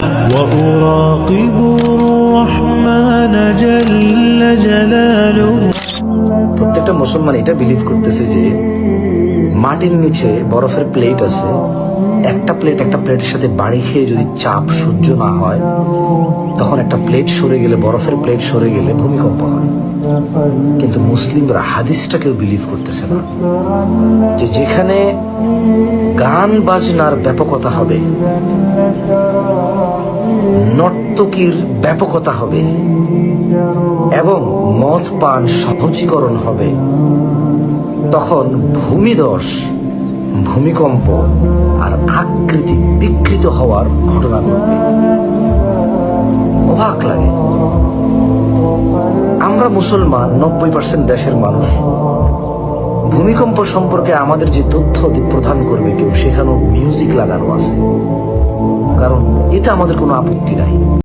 وأراقب الرحمن جل جلاله। প্রত্যেকটা মুসলমান এটা বিলিভ করতেছে যে মাটির নিচে বরফের প্লেট আছে, একটা প্লেটের সাথে বাড়ি খেয়ে যদি চাপ সহ্য না হয়, তখন একটা প্লেট সরে গেলে, বরফের প্লেট সরে গেলে ভূমিকম্প হয়। কিন্তু মুসলিমরা হাদিসটাকেও বিলিভ করতেছে না, যে যেখানে গান বাজনার ব্যাপকতা হবে, নর্তকীর ব্যাপকতা হবে এবং মদ পান সহজীকরণ হবে, তখন ভূমিধস, ভূমিকম্প আর আকৃতি বিকৃত হওয়ার ঘটনা ঘটবে। অবাক লাগে। আমরা মুসলমান 90% দেশের মানুষ, ভূমিকম্প সম্পর্কে আমাদের যে তথ্য প্রদান করবে কেউ, সেখানেও মিউজিক লাগানো আছে, কারণ এতে আমাদের কোনো আপত্তি নাই।